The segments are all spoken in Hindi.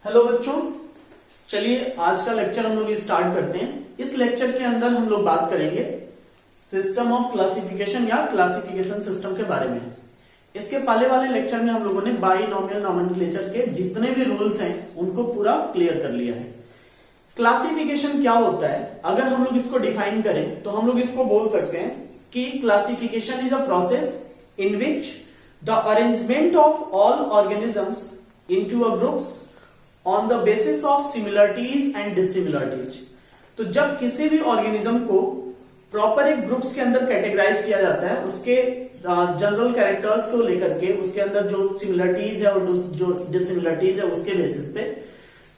हेलो बच्चों, चलिए आज का लेक्चर हम लोग स्टार्ट करते हैं। इस लेक्चर के अंदर हम लोग बात करेंगे सिस्टम ऑफ क्लासिफिकेशन या क्लासिफिकेशन सिस्टम के बारे में। इसके पहले वाले लेक्चर में हम लोगों ने बाइनोमियल नोमेनक्लेचर के जितने भी रूल्स हैं उनको पूरा क्लियर कर लिया है। क्लासिफिकेशन क्या होता है, अगर हम लोग इसको डिफाइन करें तो हम लोग इसको बोल सकते हैं कि classification is a process in which the arrangement of all organisms into a groups on the basis of similarities and dissimilarities. तो जब किसी भी ऑर्गेनिज्म को प्रॉपर एक ग्रुप्स के अंदर कैटेगराइज किया जाता है, उसके जनरल कैरेक्टर्स को लेकर के, उसके अंदर जो सिमिलरिटीज है और जो डिसिमिलरिटीज है उसके बेसिस पे,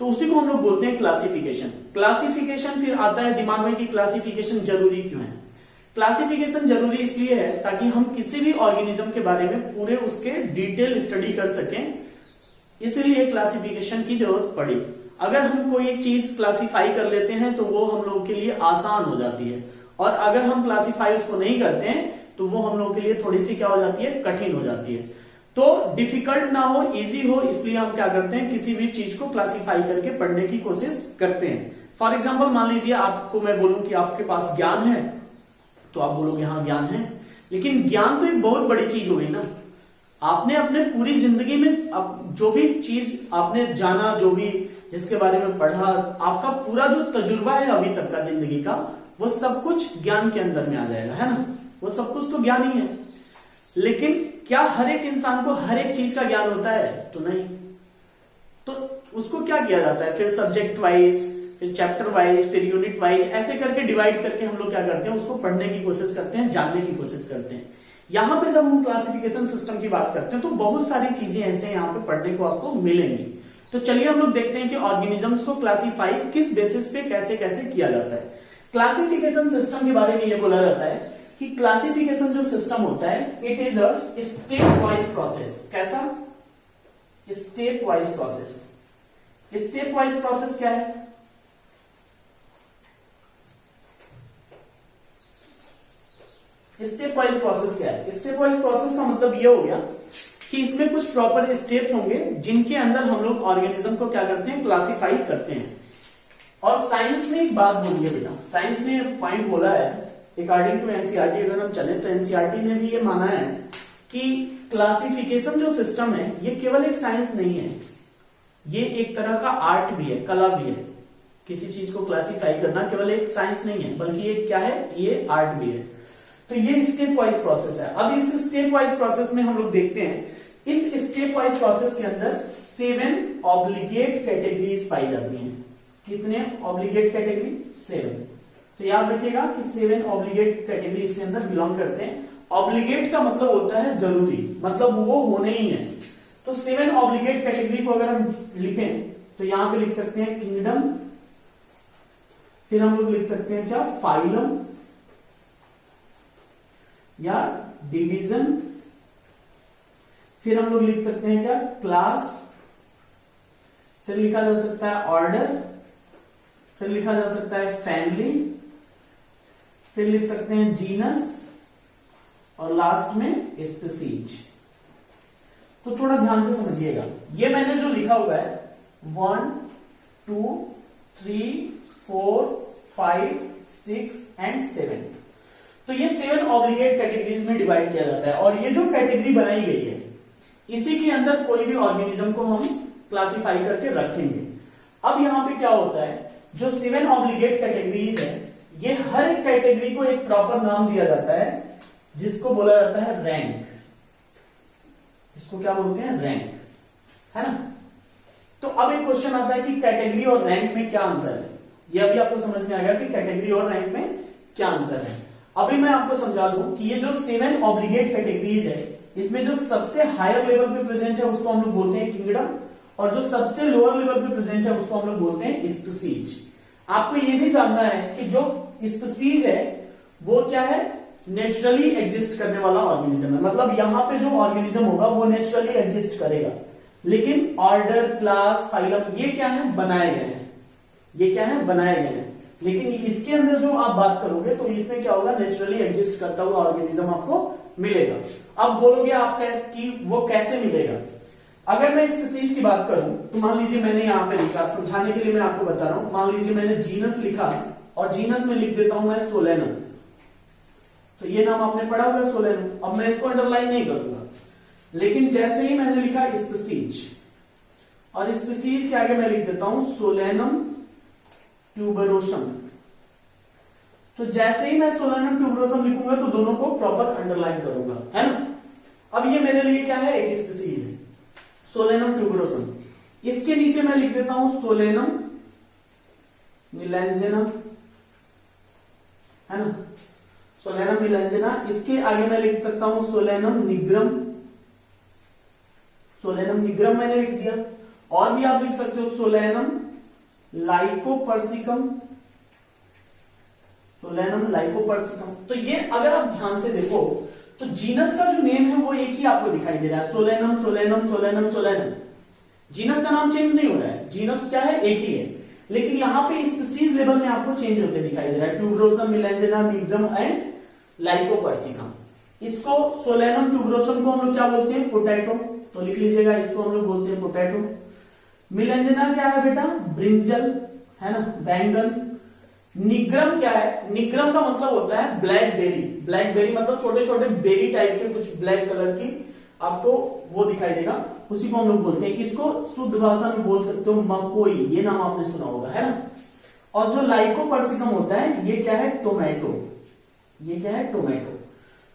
तो उसी को हम लोग बोलते हैं क्लासिफिकेशन। क्लासिफिकेशन फिर आता है दिमाग में कि क्लासिफिकेशन जरूरी क्यों है। क्लासिफिकेशन जरूरी इसलिए है ताकि हम किसी भी ऑर्गेनिज्म के बारे में पूरे उसके डिटेल स्टडी कर सकें, इसलिए क्लासिफिकेशन की जरूरत पड़ी। अगर हम कोई एक चीज क्लासिफाई कर लेते हैं तो वो हम लोगों के लिए आसान हो जाती है, और अगर हम क्लासिफाई उसको नहीं करते हैं तो वो हम लोगों के लिए थोड़ी सी क्या हो जाती है, कठिन हो जाती है। तो डिफिकल्ट ना हो, इजी हो, इसलिए हम क्या करते हैं, किसी भी चीज को क्लासिफाई करके पढ़ने की कोशिश करते हैं। फॉर एग्जाम्पल मान लीजिए आपको मैं बोलूं कि आपके पास ज्ञान है, तो आप बोलोगे हाँ ज्ञान है, लेकिन ज्ञान तो एक बहुत बड़ी चीज हो गई ना। आपने अपने पूरी जिंदगी में जो भी चीज आपने जाना, जो भी जिसके बारे में पढ़ा, आपका पूरा जो तजुर्बा है अभी तक का जिंदगी का, वो सब कुछ ज्ञान के अंदर में आ जाएगा, है ना। वो सब कुछ तो ज्ञान ही है। लेकिन क्या हर एक इंसान को हर एक चीज का ज्ञान होता है? तो नहीं। तो उसको क्या किया जाता है, फिर सब्जेक्ट वाइज, फिर चैप्टर वाइज, फिर यूनिट वाइज, ऐसे करके डिवाइड करके हम लोग क्या करते हैं, उसको पढ़ने की कोशिश करते हैं, जानने की कोशिश करते हैं। यहां पे जब हम क्लासिफिकेशन सिस्टम की बात करते हैं तो बहुत सारी चीजें ऐसे यहाँ पे पढ़ने को आपको मिलेंगी। तो चलिए हम लोग देखते हैं कि ऑर्गेनिजम्स को क्लासिफाई किस बेसिस पे कैसे कैसे किया जाता है। क्लासिफिकेशन सिस्टम के बारे में ये बोला जाता है कि क्लासिफिकेशन जो सिस्टम होता है, it is a step wise process. कैसा? Step wise process. Step wise process क्या है? स्टेप वाइज प्रोसेस क्या है? स्टेप वाइज प्रोसेस का मतलब यह हो गया कि इसमें कुछ प्रॉपर स्टेप्स होंगे जिनके अंदर हम लोग ऑर्गेनिज्म को क्या करते हैं, क्लासिफाई करते हैं। और साइंस ने एक बात बोली है बेटा, साइंस ने पॉइंट बोला है, अकॉर्डिंग टू एनसीईआरटी अगर हम चले तो एनसीईआरटी ने भी ये माना है कि क्लासिफिकेशन जो सिस्टम है ये केवल एक साइंस नहीं है, ये एक तरह का आर्ट भी है, कला भी है। किसी चीज को क्लासिफाई करना केवल एक साइंस नहीं है, बल्कि ये क्या है, ये आर्ट भी है। तो ये स्टेप वाइज प्रोसेस है। अब इस स्टेप वाइज प्रोसेस में हम लोग देखते हैं, इस स्टेप वाइज प्रोसेस के अंदर 7 ऑब्लिगेट कैटेगरीज पाई जाती हैं। कितने ऑब्लिगेट कैटेगरी? 7। तो याद रखिएगा कि 7 ऑब्लिगेट कैटेगरी इसके अंदर बिलोंग करते हैं। ऑब्लिगेट का मतलब होता है जरूरी, मतलब वो होने ही है। तो 7 ऑब्लिगेट कैटेगरी को अगर हम लिखें तो यहां पे लिख सकते हैं किंगडम, फिर हम लोग लिख सकते हैं क्या, फाइलम या डिवीजन, फिर हम लोग लिख सकते हैं क्या, क्लास, फिर लिखा जा सकता है ऑर्डर, फिर लिखा जा सकता है फैमिली, फिर लिख सकते हैं जीनस, और लास्ट में स्पीसीज। तो थोड़ा ध्यान से समझिएगा, ये मैंने जो लिखा हुआ है 1 2 3 4 5 6 एंड 7, तो ये 7 ऑब्लिगेट कैटेगरीज में डिवाइड किया जाता है। और ये जो कैटेगरी बनाई गई है इसी के अंदर कोई भी ऑर्गेनिज्म को हम क्लासिफाई करके रखेंगे। अब यहां पे क्या होता है, जो 7 ऑब्लिगेट कैटेगरीज है, ये हर एक कैटेगरी को एक प्रॉपर नाम दिया जाता है जिसको बोला जाता है रैंक। इसको क्या बोलते हैं, रैंक, है ना। तो अब एक क्वेश्चन आता है कि कैटेगरी और रैंक में क्या अंतर है। ये अभी आपको समझ में आ गया कि कैटेगरी और रैंक में क्या अंतर है। अभी मैं आपको समझा दूं कि ये जो 7 ऑब्लिगेट कैटेगरीज है, इसमें जो सबसे हायर लेवल पे प्रेजेंट है उसको हम लोग बोलते हैं किंगडम, और जो सबसे लोअर लेवल पे प्रेजेंट है उसको हम लोग बोलते हैं स्पीसीज। आपको ये भी जानना है कि जो स्पीसीज है वो क्या है, नेचुरली एग्जिस्ट करने वाला ऑर्गेनिज्म है। मतलब यहां पे जो ऑर्गेनिज्म होगा वो नेचुरली एग्जिस्ट करेगा, लेकिन ऑर्डर, क्लास, फाइलम ये क्या है, बनाए गए हैं। ये क्या है, बनाए गए हैं। लेकिन इसके अंदर जो आप बात करोगे तो इसमें क्या होगा, नेचुरली एग्जिस्ट करता हुआ ऑर्गेनिज्म आपको मिलेगा। अब बोलोगे आप कि वो कैसे मिलेगा, अगर मैं स्पीसीज की बात करूं तो मान लीजिए मैंने यहां पे लिखा, समझाने के लिए मैं आपको बता रहा हूं, मान लीजिए मैंने जीनस लिखा और जीनस में लिख देता हूं मैं सोलेनम, तो ये नाम आपने पढ़ा होगा सोलेनम। अब मैं इसको अंडरलाइन नहीं करूंगा, लेकिन जैसे ही मैंने लिखा स्पीसीज और स्पीसीज के आगे मैं लिख देता हूं सोलेनम ट्यूबरोसम, तो जैसे ही मैं सोलेनम ट्यूबरोसम लिखूंगा तो दोनों को प्रॉपर अंडरलाइन करूंगा, है ना। अब ये मेरे लिए क्या है, एक स्पीसीज है सोलेनम ट्यूबरोसम। इसके नीचे मैं लिख देता हूं सोलेनम मिलेंजेना, है ना, सोलेनम मिलेंजेना। इसके आगे मैं लिख सकता हूं सोलेनम निग्रम, सोलेनम निग्रम मैंने लिख दिया। और भी आप लिख सकते हो सोलेनम लाइकोपर्सिकम, सोलेनम लाइकोपर्सिकम। तो ये अगर आप ध्यान से देखो तो जीनस का जो नेम है वो एक ही आपको दिखाई दे रहा है, Solanum Solanum Solanum Solanum. Genus का नाम चेंज नहीं हो रहा है, जीनस क्या है, एक ही है, लेकिन यहां पे स्पीसीज लेवल में आपको चेंज होते दिखाई दे रहा है, ट्यूबरोसम मिलेंजेना निग्रम एंड लाइकोपर्सिकम। इसको सोलेनम ट्यूबरोसम को हम लोग क्या बोलते हैं, पोटैटो, तो लिख लीजिएगा, इसको हम लोग बोलते हैं पोटैटो। मिलेंजेना क्या है बेटा, ब्रिंजल, है ना, बैंगन। निग्रम क्या है, निग्रम का मतलब होता है ब्लैक बेरी, ब्लैक बेरी मतलब छोटे छोटे बेरी टाइप के कुछ ब्लैक कलर की आपको वो दिखाई देगा, उसी को हम लोग बोलते हैं। इसको शुद्ध भाषा में बोल सकते हो मकोई, ये नाम आपने सुना होगा, है ना। और जो लाइकोपर्सिकम होता है ये क्या है, टोमेटो, ये क्या है, टोमेटो।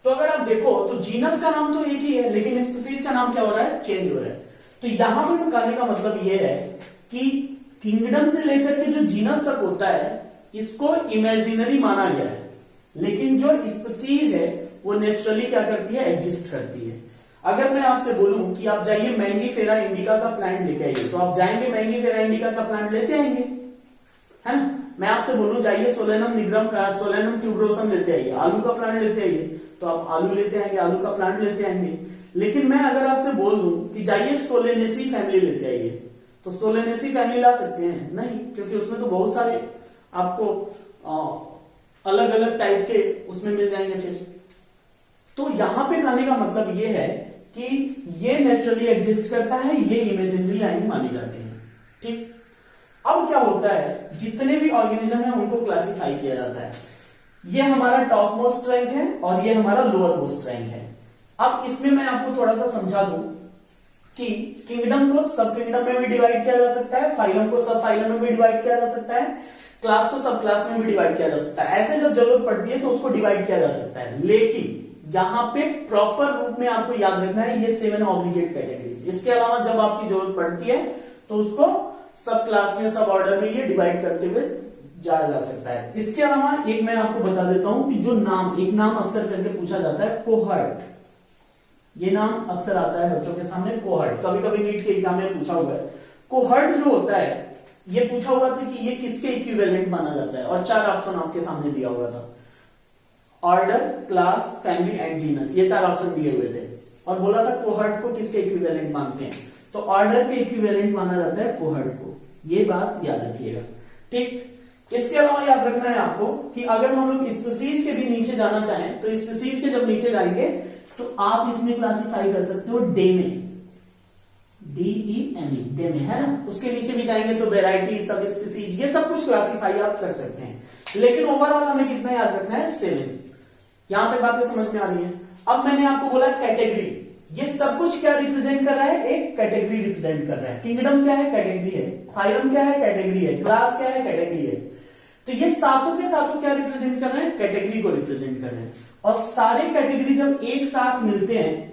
तो अगर आप देखो तो जीनस का नाम तो एक ही है, लेकिन स्पीसीज का नाम क्या हो रहा है, चेंज हो रहा है। तो यहां पर कहने का मतलब ये है कि किंगडम से लेकर के जो जीनस तक होता है इसको इमेजिनरी माना गया है, लेकिन जो स्पीसीज है वो नेचुरली क्या करती है, एग्जिस्ट करती है। अगर मैं आपसे बोलूं कि आप जाइए मैंगीफेरा इंडिका का प्लांट लेके आइए, तो आप जाएंगे मैंगीफेरा इंडिका का प्लांट लेते आएंगे, है ना। मैं आपसे बोलूं जाइए सोलेनम निग्रम का, सोलेनम ट्यूबरोसम लेते आइए, आलू का प्लांट लेते आइए, तो आप आलू लेते आएंगे, आलू का प्लांट लेते आएंगे। लेकिन मैं अगर आपसे बोल दूं कि जाइए सोलेनेसी फैमिली लेते आइए, तो सोलेनेसी फैमिली ला सकते हैं, नहीं, क्योंकि उसमें तो बहुत सारे आपको अलग अलग टाइप के उसमें मिल जाएंगे फिर। तो यहां पे कहने का मतलब ये है कि ये नेचुरली एग्जिस्ट करता है, ये इमेजिनरी लाइन मानी जाती है, ठीक। अब क्या होता है, जितने भी ऑर्गेनिज्म है उनको क्लासिफाई किया जाता है। ये हमारा टॉप मोस्ट रैंक है और ये हमारा लोअर मोस्ट रैंक है। अब इसमें मैं आपको थोड़ा सा समझा दूं कि किंगडम को सब किंगडम में भी डिवाइड किया जा सकता है, फाइलम को सब फाइलम में भी डिवाइड किया जा सकता है, क्लास को सब क्लास में भी डिवाइड किया जा सकता है। ऐसे जब जरूरत पड़ती है तो उसको डिवाइड किया जा सकता है, लेकिन यहां पे प्रॉपर रूप में आपको याद रखना है ये 7 ऑब्लिगेट कैटेगरीज। इसके अलावा जब आपकी जरूरत पड़ती है तो उसको सब क्लास में, सब ऑर्डर में ये डिवाइड करते हुए जाया जा सकता है। इसके अलावा एक मैं आपको बता देता हूं कि जो नाम, एक नाम अक्सर करके पूछा जाता है, कोहर्ट। ये नाम अक्सर आता है बच्चों के सामने, कोहर्ट, कभी कभी नीट के एग्जाम में पूछा हुआ है। कोहर्ट जो होता है ये पूछा हुआ था कि ये किसके इक्विवेलेंट माना जाता है, और 4 ऑप्शन आपके सामने दिया हुआ था, order, class, family and genus, ये 4 ऑप्शन दिए हुए थे, और बोला था कोहर्ट को किसके इक्विवेलेंट मानते हैं, तो ऑर्डर के इक्विवेलेंट माना जाता है कोहर्ट को। ये बात याद रखिएगा, ठीक। इसके अलावा याद रखना है आपको कि अगर हम लोग स्पीसीज के भी नीचे जाना चाहें तो स्पीसीज के जब नीचे जाएंगे तो आप इसमें क्लासिफाई कर सकते हो डे में, DEME, डे में, है ना। उसके नीचे भी जाएंगे तो वेराइटी, सब स्पीसीज, ये सब कुछ क्लासिफाई आप कर सकते हैं, लेकिन ओवरऑल हमें कितना याद रखना है, 7। यहां तक बातें समझ में आ रही है। अब मैंने आपको बोला कैटेगरी, ये सब कुछ क्या रिप्रेजेंट कर रहा है, एक कैटेगरी रिप्रेजेंट कर रहा है। किंगडम क्या है, कैटेगरी है, फाइलम क्या है, कैटेगरी है, क्लास क्या है, कैटेगरी है। तो ये सातों के सातों क्या रिप्रेजेंट कर रहे हैं, कैटेगरी को रिप्रेजेंट कर रहे हैं। और सारे कैटेगरी जब एक साथ मिलते हैं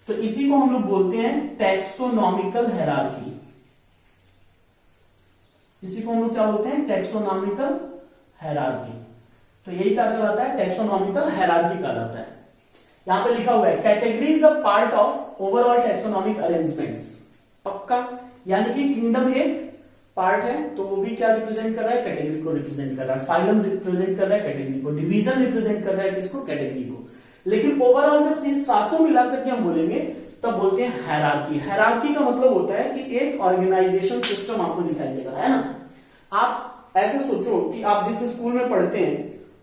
तो इसी को हम लोग बोलते हैं टैक्सोनॉमिकल हायरार्की। इसी को हम लोग क्या बोलते हैं, टैक्सोनॉमिकल हायरार्की। तो यही क्या कहलाता है, टैक्सोनॉमिकल हायरार्की कहलाता है। यहां पे लिखा हुआ है category is a part of overall taxonomic arrangements. पक्का, यानी कि किंगडम एक पार्ट है तो वो भी क्या रिप्रेजेंट कर रहा है, कैटेगरी को रिप्रेजेंट कर रहा है। फाइलम रिप्रेजेंट कर रहा है कैटेगरी को, डिवीजन रिप्रेजेंट कर रहा है किसको, कैटेगरी को। लेकिन ओवरऑल जब चीज सातों मिलाकर के हम बोलेंगे तब बोलते हैं हायरार्की। हायरार्की का मतलब होता है कि एक ऑर्गेनाइजेशन सिस्टम आपको दिखाई देगा, है ना। आप ऐसे सोचो कि आप जिस स्कूल में पढ़ते हैं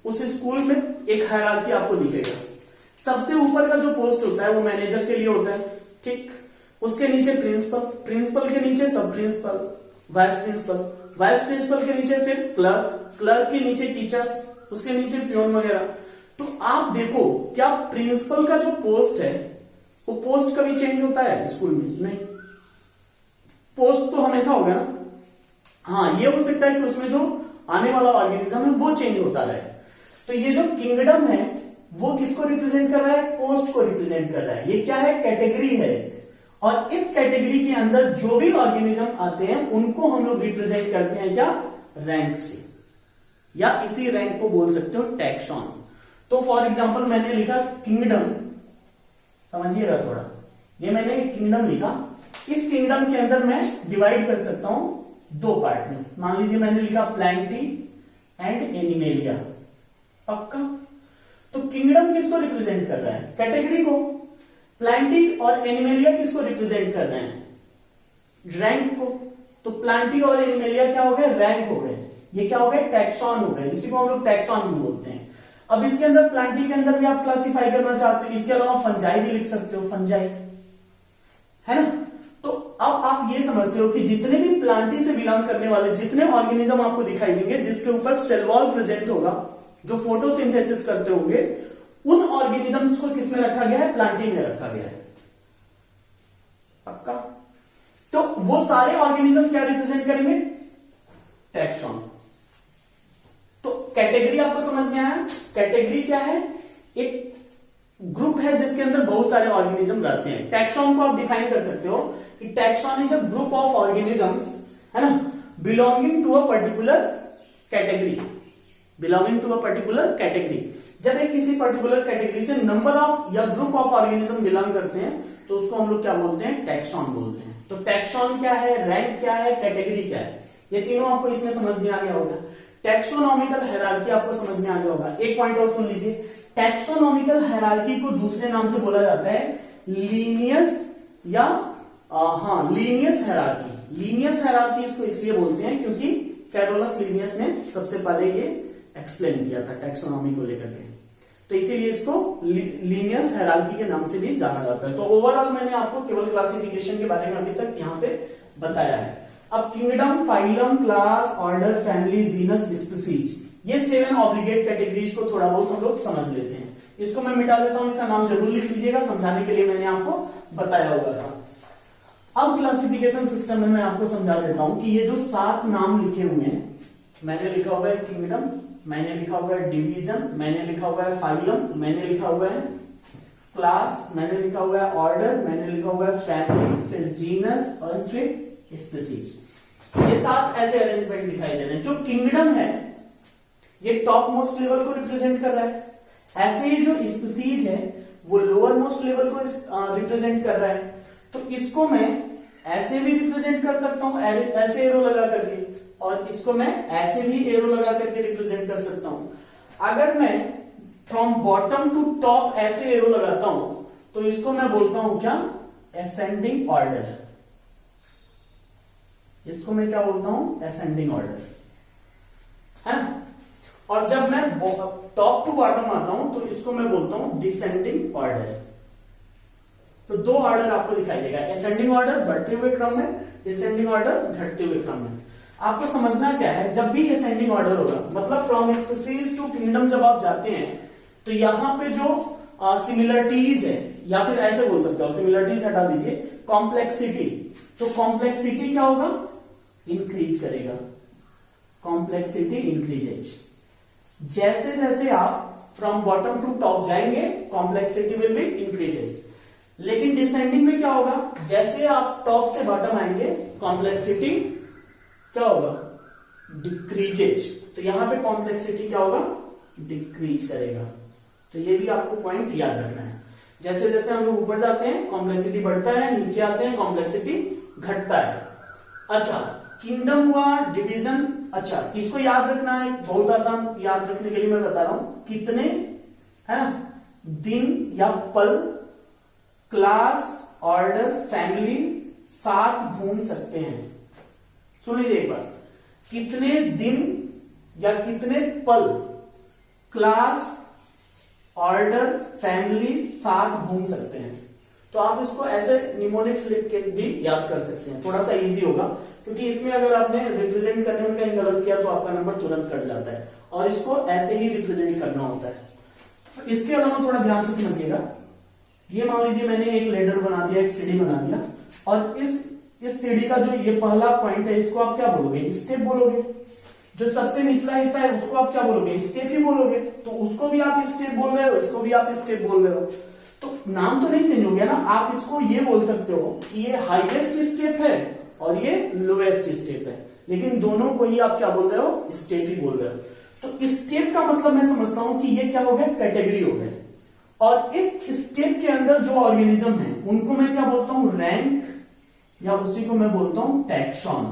उस स्कूल में एक हायरार्की आपको दिखेगा। सबसे ऊपर का जो पोस्ट होता है वो मैनेजर के लिए होता है, ठीक। उसके नीचे प्रिंसिपल, प्रिंसिपल के नीचे सब principal, vice principal, vice principal के नीचे फिर क्लर्क, क्लर्क के नीचे टीचर्स, उसके नीचे प्यून वगैरह। तो आप देखो क्या प्रिंसिपल का जो पोस्ट है वो पोस्ट कभी चेंज होता है स्कूल में? नहीं, पोस्ट तो हमेशा होगा ना। हाँ, ये हो सकता है कि उसमें जो आने वाला ऑर्गेनिज्म है वो चेंज होता रहे। तो ये जो किंगडम है वो किसको रिप्रेजेंट कर रहा है? पोस्ट को रिप्रेजेंट कर रहा है। ये क्या है? कैटेगरी है। और इस कैटेगरी के अंदर जो भी ऑर्गेनिज्म आते हैं उनको हम लोग रिप्रेजेंट करते हैं क्या? रैंक से, या इसी रैंक को बोल सकते हो टैक्सॉन। तो फॉर एग्जांपल मैंने लिखा किंगडम, समझिएगा थोड़ा, ये मैंने किंगडम लिखा। इस किंगडम के अंदर मैं डिवाइड कर सकता हूं दो पार्ट में। मान लीजिए मैंने लिखा प्लैंटी एंड एनिमेलिया, पक्का? तो किंगडम किसको रिप्रेजेंट कर रहा है? कैटेगरी को। प्लैंटी और एनिमेलिया किसको रिप्रेजेंट कर रहे हैं? रैंक को। तो प्लैंटी और एनिमेलिया क्या हो गए? रैंक हो गए। ये क्या हो गए? टैक्सॉन हो गए। इसी को हम लोग टैक्सॉन भी बोलते हैं। अब इसके अंदर प्लांटी के अंदर भी आप क्लासिफाई करना चाहते हो, इसके अलावा फंजाई भी लिख सकते हो, फंजाई, है ना? तो अब आप ये समझते हो कि जितने भी प्लांटी से बिलोंग करने वाले जितने ऑर्गेनिज्म आपको दिखाई देंगे जिसके ऊपर सेल वॉल प्रेजेंट होगा, जो फोटोसिंथेसिस करते होंगे, उन ऑर्गेनिजम्स को किसमें रखा गया है? प्लांटी में रखा गया है, पक्का? तो वो सारे ऑर्गेनिज्म क्या रिप्रेजेंट करेंगे? टैक्सॉन। तो कैटेगरी आपको समझ में आया? कैटेगरी क्या है? एक ग्रुप है जिसके अंदर बहुत सारे ऑर्गेनिज्म रहते हैं। टैक्सॉन को आप डिफाइन कर सकते हो कि taxon is a group of organisms, है ना, belonging to a particular category, belonging to a particular category. जब एक किसी पर्टिकुलर कैटेगरी से नंबर ऑफ या ग्रुप ऑफ ऑर्गेनिज्म बिलोंग करते हैं तो उसको हम लोग क्या बोलते हैं? टैक्सॉन बोलते हैं। तो टैक्सॉन क्या है, रैंक क्या है, कैटेगरी क्या है, ये तीनों आपको इसमें समझ में आ गया होगा। टैक्सोनॉमिकल हायरार्की आपको समझ में आ गया होगा। एक पॉइंट और सुन लीजिए, टैक्सोनॉमिकल हायरार्की को दूसरे नाम से बोला जाता है लीनियस या लीनियस हायरार्की। लीनियस हायरार्की इसको इसलिए बोलते हैं क्योंकि कैरोलस लीनियस ने सबसे पहले ये एक्सप्लेन किया था टैक्सोनॉमी को लेकर के, तो इसीलिए इसको लीनियस हायरार्की के नाम से भी जाना जाता है। तो ओवरऑल मैंने आपको केवल क्लासिफिकेशन के बारे में अभी तक यहाँ पे बताया है। अब kingdom, phylum, class, order, family, genus, species, ये 7 ऑब्लिगेट कैटेगरीज को थोड़ा बहुत हम लोग समझ लेते हैं। इसको मैं मिटा देता हूं, इसका नाम जरूर लिख लीजिएगा, समझाने के लिए मैंने आपको बताया होगा था। अब क्लासिफिकेशन सिस्टम में मैं आपको समझा देता हूं कि ये जो 7 नाम लिखे हुए हैं, मैंने लिखा हुआ है किंगडम, मैंने लिखा हुआ है डिवीजन, मैंने लिखा हुआ है फाइलम, मैंने लिखा हुआ है क्लास, मैंने लिखा हुआ है ऑर्डर, मैंने लिखा हुआ है फैमिली, फिर जीनस और फिर स्पीसीज। ये 7 ऐसे अरेंजमेंट दिखाई दे रहे हैं। जो किंगडम है ये टॉप मोस्ट लेवल को रिप्रेजेंट कर रहा है, ऐसे ही जो स्पीसीज है वो लोअर मोस्ट लेवल को रिप्रेजेंट कर रहा है। तो इसको मैं ऐसे भी रिप्रेजेंट कर सकता हूं, ऐसे एरो लगा करके, और इसको मैं ऐसे भी एरो लगा करके रिप्रेजेंट कर सकता हूं। अगर मैं फ्रॉम बॉटम टू टॉप ऐसे एरो लगाता हूं तो इसको मैं बोलता हूं क्या? Ascending order. इसको मैं क्या बोलता हूं? असेंडिंग ऑर्डर, है ना? और जब मैं टॉप टू बॉटम आता हूं तो इसको मैं बोलता हूं डिसेंडिंग ऑर्डर। तो 2 ऑर्डर आपको दिखाई देगा, असेंडिंग ऑर्डर बढ़ते हुए क्रम में, डिसेंडिंग ऑर्डर घटते हुए क्रम में। आपको समझना क्या है, जब भी असेंडिंग ऑर्डर होगा, मतलब फ्रॉम स्पीसीज टू किंगडम जब आप जाते हैं तो यहां पे जो सिमिलरिटीज है, या फिर ऐसे बोल सकते हो, सिमिलरिटीज हटा दीजिए, कॉम्प्लेक्सिटी, तो कॉम्प्लेक्सिटी क्या होगा? इंक्रीज करेगा, कॉम्प्लेक्सिटी इंक्रीजेज। जैसे जैसे आप फ्रॉम बॉटम टू टॉप जाएंगे कॉम्प्लेक्सिटी विल बी इंक्रीजेज। लेकिन डिसेंडिंग में क्या होगा? जैसे आप टॉप से बॉटम आएंगे कॉम्प्लेक्सिटी क्या होगा? डिक्रीजेज। तो यहां पे कॉम्प्लेक्सिटी क्या होगा? डिक्रीज करेगा। तो ये भी आपको पॉइंट याद रखना है। जैसे जैसे हम लोग ऊपर जाते हैं कॉम्प्लेक्सिटी बढ़ता है, नीचे आते हैं कॉम्प्लेक्सिटी घटता है। अच्छा, किंगडम हुआ, डिवीजन। अच्छा, इसको याद रखना है, बहुत आसान, याद रखने के लिए मैं बता रहा हूं। कितने, है ना, दिन या पल क्लास, ऑर्डर, फैमिली साथ घूम सकते हैं। सुन लीजिए एक बार, कितने दिन या कितने पल क्लास, ऑर्डर, फैमिली साथ घूम सकते हैं। तो आप इसको ऐसे निमोनिक्स लिख के भी याद कर सकते हैं, थोड़ा सा इजी होगा, क्योंकि इसमें अगर आपने रिप्रेजेंट करने में कहीं गलत किया तो आपका नंबर तुरंत कट जाता है, और इसको ऐसे ही रिप्रेजेंट करना होता है। तो इसके अलावा थोड़ा ध्यान से समझिएगा, ये मान लीजिए मैंने एक लेडर बना दिया, एक सीढ़ी बना दिया, और इस सीढ़ी का जो ये पहला पॉइंट है इसको आप क्या बोलोगे, स्टेप बोलोगे। जो सबसे निचला हिस्सा है उसको आप क्या बोलोगे, स्टेप ही बोलोगे। तो उसको भी आप स्टेप बोल रहे हो, इसको भी आप स्टेप बोल रहे हो, तो नाम तो नहीं चेंज हो गया ना। आप इसको ये बोल सकते हो कि ये हाईएस्ट स्टेप है और ये लोएस्ट स्टेप है, लेकिन दोनों को ही आप क्या बोल रहे हो, स्टेप ही बोल रहे हो। तो स्टेप का मतलब मैं समझता हूं कि ये क्या हो गया, कैटेगरी हो गया, और इस स्टेप के अंदर जो ऑर्गेनिज्म है उनको मैं क्या बोलता हूं, रैंक, या उसी को मैं बोलता हूं टैक्सॉन।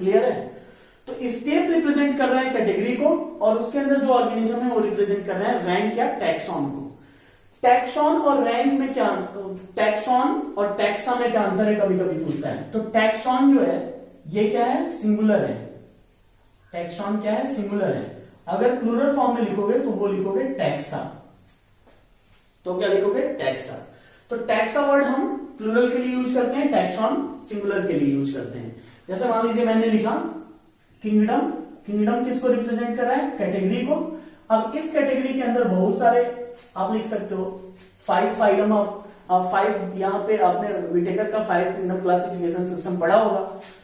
क्लियर है। तो स्टेप रिप्रेजेंट कर रहा है कैटेगरी को, और उसके अंदर जो ऑर्गेनिज्म है वो रिप्रेजेंट कर रहा है रैंक या टैक्सॉन को। टैक्सॉन और रैंक में क्या, टैक्सॉन और टैक्सा में क्या अंतर है, कभी कभी पूछता है। तो टैक्सॉन जो है ये क्या है, सिंगुलर है। टैक्सॉन क्या है, सिंगुलर है। अगर प्लूरल फॉर्म में लिखोगे तो वो लिखोगे टैक्सा, तो क्या लिखोगे, टैक्सा। तो टैक्सा वर्ड हम प्लूरल के लिए यूज करते हैं, टैक्सॉन सिंगुलर के लिए यूज करते हैं। जैसे मान लीजिए मैंने लिखा किंगडम, किंगडम किसको रिप्रेजेंट कर रहा है, कैटेगरी को। अब इस कैटेगरी के अंदर बहुत सारे आप लिख सकते हो, 5 फाइलम ऑफ 5, यहाँ पे आपने विटेकर का 5 किंगडम क्लासिफिकेशन सिस्टम पढ़ा होगा।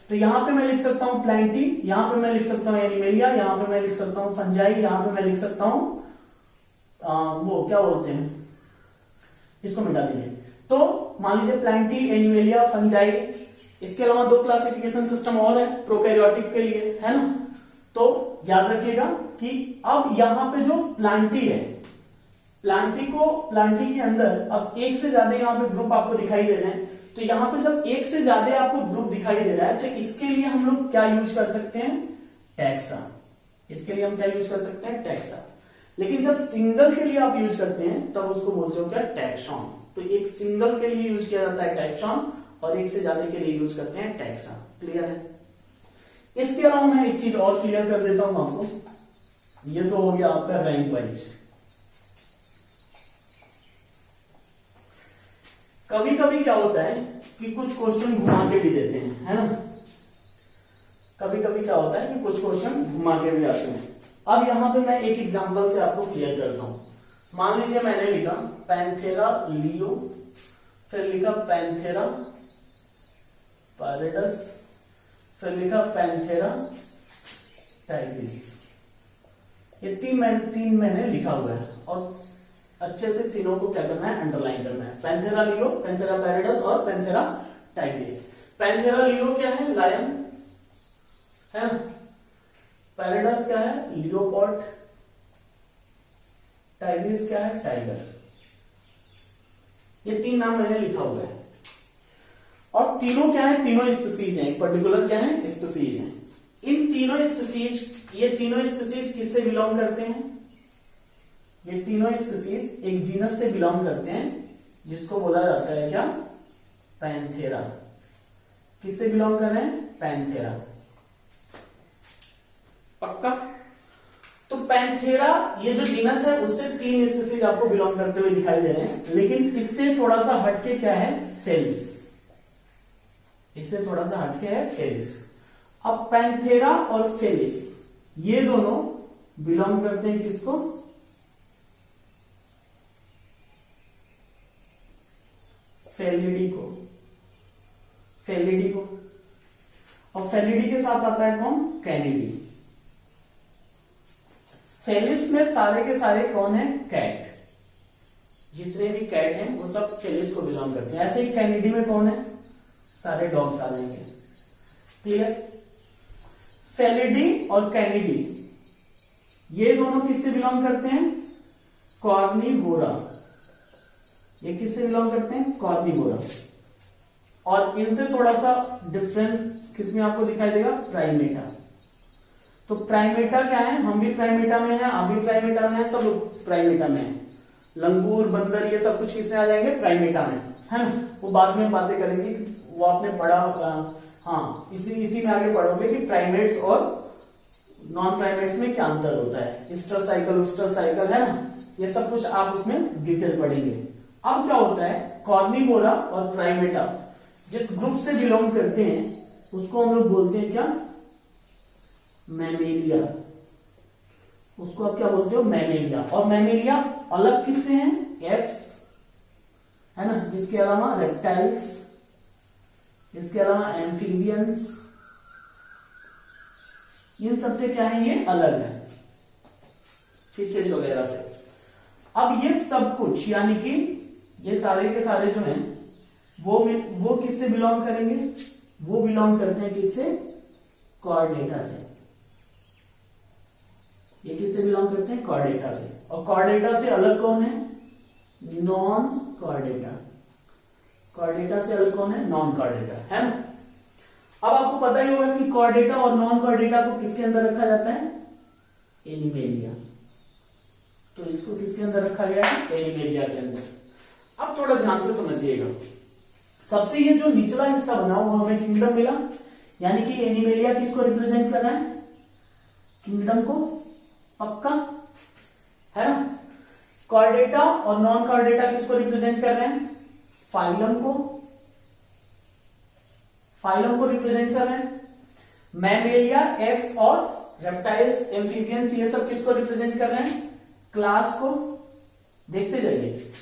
तो यहाँ पे मैं लिख सकता हूँ प्लांटी, यहाँ पे मैं लिख सकता हूँ एनिमेलिया, यहाँ पे मैं लिख सकता हूँ फंजाई, यहाँ पे मैं लिख सकता हूँ वो क्या बोलते हैं, इसको मिटा दीजिए। तो मान लीजिए प्लांटी, एनिमेलिया, फंजाई, इसके अलावा 2 क्लासिफिकेशन सिस्टम और है प्रोकैरियोटिक के लिए, है ना। तो याद रखिएगा कि अब यहां पे जो प्लांटी है, प्लांटी के अंदर अब एक से ज्यादा यहाँ पे ग्रुप आपको दिखाई दे रहे हैं। तो यहाँ पे जब एक से ज्यादा आपको ग्रुप दिखाई दे रहा है तो इसके लिए हम लोग क्या यूज कर सकते हैं, टैक्सा। इसके लिए हम क्या यूज कर सकते हैं, टैक्सा। लेकिन जब सिंगल के लिए आप यूज करते हैं तब उसको बोलते हो क्या, टैक्सॉन। तो एक सिंगल के लिए यूज किया जाता है टैक्सॉन, और एक से ज्यादा के लिए यूज करते हैं टैक्सा। क्लियर है। इसके अलावा मैं एक चीज और क्लियर कर देता हूं आपको, ये तो हो गया आपका रैंक वाइज। कभी कभी क्या होता है कि कुछ क्वेश्चन घुमा के भी देते हैं, है ना। कभी कभी क्या होता है कि कुछ क्वेश्चन घुमा के भी आते हैं। अब यहां पे मैं एक एग्जांपल से आपको क्लियर करता हूं। मान लीजिए मैंने लिखा पैंथेरा लियो, फिर लिखा पैंथेरा पैरेडस, फिर लिखा पैंथेरा टाइग्रिस। ये तीन मैंने लिखा हुआ है, और अच्छे से तीनों को क्या करना है, अंडरलाइन करना है। पैंथेरा लियो, पैंथेरा पैरेडस और पैंथेरा टाइग्रिस। पैंथेरा लियो क्या है, लायन, है ना। पैरेडस क्या है, लियोपोल्ड। टाइग्रिस क्या है, टाइगर। ये 3 नाम मैंने लिखा हुआ है, और तीनों क्या है, तीनों स्पीसीज हैं, पर्टिकुलर क्या है, स्पीसीज हैं। इन तीनों स्पीसीज, ये तीनों स्पीसीज किससे बिलोंग करते हैं, ये तीनों स्पीसीज एक जीनस से बिलोंग करते हैं जिसको बोला जाता है क्या, पैंथेरा। किससे बिलोंग कर रहे हैं, पैंथेरा। पक्का। तो पैंथेरा ये जो जीनस है उससे 3 स्पीसीज आपको बिलोंग करते हुए दिखाई दे रहे हैं, लेकिन इससे थोड़ा सा हटके क्या है, फेलिस। इससे थोड़ा सा हटके है फेलिस। अब पैंथेरा और फेलिस ये दोनों बिलोंग करते हैं किसको, फेलिडी को। फेलिडी को। और फेलिडी के साथ आता है कौन, कैनिडी। फेलिस में सारे के सारे कौन है, कैट। जितने भी कैट हैं वो सब फेलिस को बिलोंग करते हैं। ऐसे ही कैनिडी में कौन है, सारे डॉग्स आ जाएंगे। क्लियर। फेलिडी और कैनिडी ये दोनों किससे बिलोंग करते हैं, कॉर्निवोरा। ये किससे बिलोंग करते हैं, कॉर्निवोरा। और इनसे थोड़ा सा डिफरेंस किसमें आपको दिखाई देगा, प्राइमेटा। तो प्राइमेटा क्या है, हम भी प्राइमेटा में हैं, आप भी प्राइमेटा में हैं, सब लोग प्राइमेटा में हैं। लंगूर, बंदर, ये सब कुछ किसमें आ जाएंगे, प्राइमेटा में, है ना। वो बाद में बातें करेंगे, वो आपने पढ़ा, हाँ इसी में आगे पढ़ोगे कि प्राइमेट्स और नॉन प्राइमेट्स में क्या अंतर होता है, स्टर साइकिल, उस्टर साइकिल, है ना। ये सब कुछ आप उसमें डिटेल पढ़ेंगे। अब क्या होता है, कॉर्निवोरा और प्राइमेटा जिस ग्रुप से बिलोंग करते हैं उसको हम लोग बोलते हैं क्या, मैमेलिया। उसको आप क्या बोलते हो, मैमेलिया। और मैमेलिया अलग किससे हैं, एप्स है ना, इसके अलावा रेप्टाइल्स, इसके अलावा एम्फीबियंस, इन सबसे क्या है, ये अलग है, फिशेज वगैरह से। अब ये सब कुछ यानी कि ये सारे के सारे जो हैं वो किससे बिलोंग करेंगे, वो बिलोंग करते हैं किससे, कॉर्डेटा से। ये किससे बिलोंग करते हैं, कॉर्डेटा से। और कॉर्डेटा से अलग कौन है, नॉन कॉर्डेटा। कॉर्डेटा से अलग कौन है, नॉन कॉर्डेटा, है ना। अब आपको पता ही होगा कि कॉर्डेटा और नॉन कॉर्डेटा को किसके अंदर रखा जाता है, एनिमेलिया। तो इसको किसके अंदर रखा गया है, एनिमेलिया के अंदर। अब थोड़ा ध्यान से समझिएगा, सबसे ये जो निचला हिस्सा बना हुआ हमें किंगडम मिला, यानी कि एनिमेलिया किसको रिप्रेजेंट कर रहा है, किंगडम को, पक्का है ना। कॉर्डेटा और नॉन कॉर्डेटा किसको रिप्रेजेंट कर रहे हैं, फाइलम को, फाइलम को रिप्रेजेंट कर रहे हैं। मैमेलिया, एप्स और रेप्टाइल्स, एम्फीबियंस, ये सब किसको रिप्रेजेंट कर रहे हैं, क्लास को। देखते जाइए,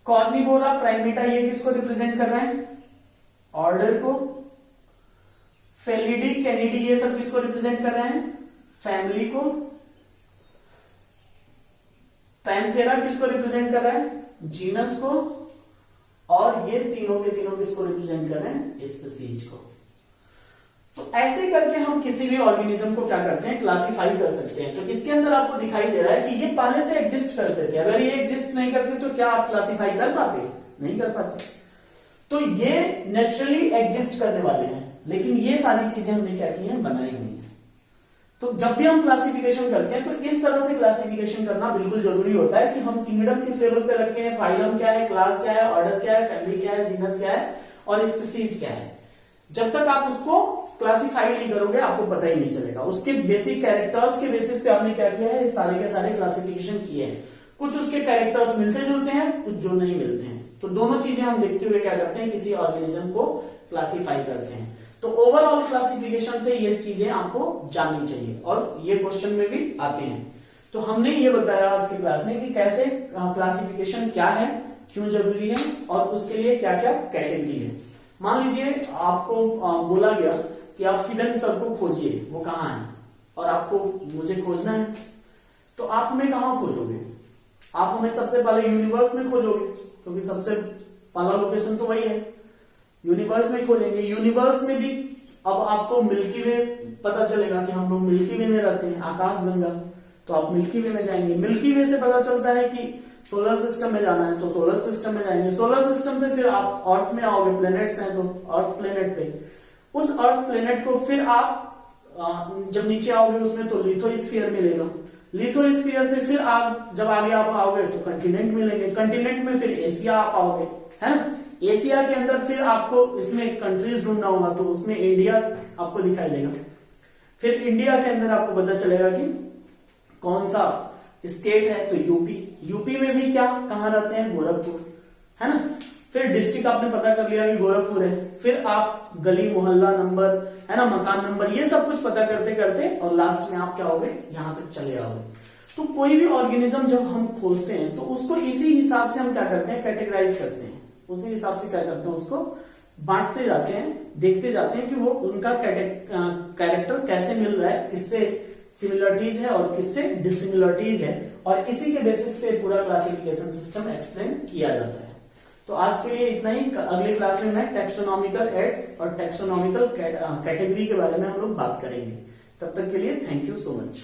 कॉर्निवोरा, प्राइमेटा, ये किसको रिप्रेजेंट कर रहे हैं, ऑर्डर को। फेलिडी, कैनिडी, ये सब किसको रिप्रेजेंट कर रहे हैं, फैमिली को। पैंथेरा किसको रिप्रेजेंट कर रहा है, जीनस को। और ये तीनों के तीनों किसको रिप्रेजेंट कर रहे हैं, स्पीसीज को। तो ऐसे करके हम किसी भी ऑर्गेनिज्म को क्या करते हैं, क्लासिफाई कर सकते हैं। तो इसके अंदर आपको दिखाई दे रहा है कि ये पहले से एग्जिस्ट करते थे, अगर ये एग्जिस्ट नहीं करते तो क्या आप क्लासिफाई कर पाते, नहीं कर पाते। तो ये नेचुरली एग्जिस्ट करने वाले हैं, लेकिन ये सारी चीजें हमने क्या की हैं, बनाई हुई हैं। तो जब भी हम क्लासिफिकेशन करते हैं तो इस तरह से क्लासिफिकेशन करना बिल्कुल जरूरी होता है कि हम किंगडम किस लेवल पे रखे हैं, फाइलम क्या है, क्लास क्या है, ऑर्डर क्या है, फैमिली क्या है, जीनस क्या है और स्पीसीज क्या है। जब तक आप उसको क्लासिफाई नहीं करोगे आपको पता ही नहीं चलेगा। उसके बेसिक कैरेक्टर्स के बेसिस पे आपने क्या किया है, सारे के सारे क्लासिफिकेशन किए हैं। कुछ उसके कैरेक्टर्स मिलते जुलते हैं, कुछ जो नहीं मिलते हैं। तो दोनों चीजें हम देखते हुए क्या करते हैं, किसी ऑर्गेनिज्म को क्लासिफाई करते हैं। तो ओवरऑल क्लासिफिकेशन से ये चीजें आपको जाननी चाहिए और ये क्वेश्चन में भी आते हैं। तो हमने ये बताया आज की क्लास में कि कैसे क्लासिफिकेशन क्या है, क्यों जरूरी है और उसके लिए क्या क्या कैटेगरी है। मान लीजिए आपको बोला गया कि आप सिवेन सर को खोजिए, वो कहाँ है, और आपको मुझे खोजना है, तो आप हमें कहाँ खोजोगे, आप हमें सबसे पहले यूनिवर्स में खोजोगे, क्योंकि सबसे पहला लोकेशन तो वही है, यूनिवर्स में खोजेंगे। यूनिवर्स में भी अब आपको मिल्की वे पता चलेगा कि हम लोग मिल्की वे में रहते हैं, आकाशगंगा, तो आप मिल्की वे में जाएंगे। मिल्की वे से पता चलता है कि सोलर सिस्टम में जाना है, तो सोलर सिस्टम में जाएंगे। सोलर सिस्टम से फिर आप अर्थ में आओगे, प्लैनेट्स हैं तो अर्थ प्लैनेट पे, उस अर्थ प्लैनेट को फिर आप जब नीचे आओगे उसमें तो लिथोस्फीयर मिलेगा। लिथोस्फीयर से फिर आप जब आगे आप आओगे तो कंटिनेंट मिलेंगे, कंटिनेंट में फिर एशिया आप आओगे, है ना। एशिया के अंदर फिर आपको इसमें कंट्रीज ढूंढना होगा, तो उसमें इंडिया आपको दिखाई देगा। फिर इंडिया के अंदर आपको पता चलेगा कि कौन सा स्टेट है, तो यूपी। यूपी में भी क्या कहाँ रहते हैं, गोरखपुर, है ना। फिर डिस्ट्रिक्ट आपने पता कर लिया कि गोरखपुर है, फिर आप गली मोहल्ला नंबर, है ना, मकान नंबर, ये सब कुछ पता करते करते और लास्ट में आप क्या होगे, यहां तक चले आओगे। तो कोई भी ऑर्गेनिज्म जब हम खोजते हैं तो उसको इसी हिसाब से हम क्या करते हैं, कैटेगराइज करते हैं, उसी हिसाब से क्या करते हैं, उसको बांटते जाते हैं, देखते जाते हैं कि वो उनका कैरेक्टर कैसे मिल रहा है, किससे सिमिलरिटीज है और किससे डिसिमिलरिटीज है, और इसी के बेसिस पे पूरा क्लासिफिकेशन सिस्टम एक्सप्लेन किया जाता है। तो आज के लिए इतना ही। अगले क्लास में मैं टैक्सोनॉमिकल एड्स और टैक्सोनॉमिकल कैटेगरी के बारे में हम लोग बात करेंगे। तब तक के लिए थैंक यू सो मच।